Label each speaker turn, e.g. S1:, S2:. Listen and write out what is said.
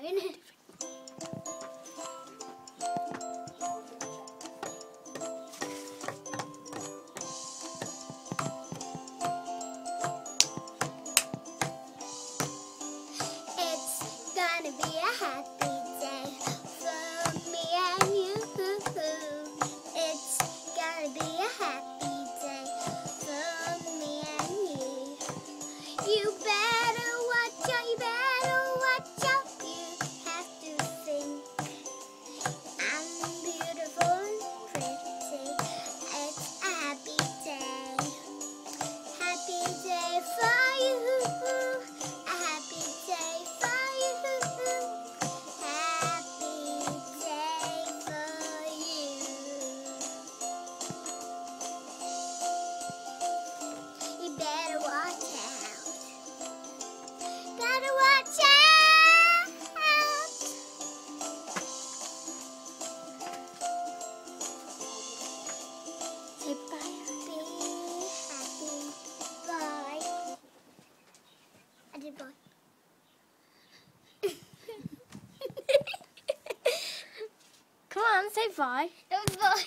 S1: phone. It's gonna be a happy day for me and you. It's gonna be a happy day for me and you. You better watch out, you better watch out. You have to think I'm beautiful and pretty. It's a happy day for you. A happy day for you. Happy day for you. You better watch out. Gotta watch out. Say bye. Be happy. Bye. I did bye.
S2: Come on, say bye.
S1: Bye.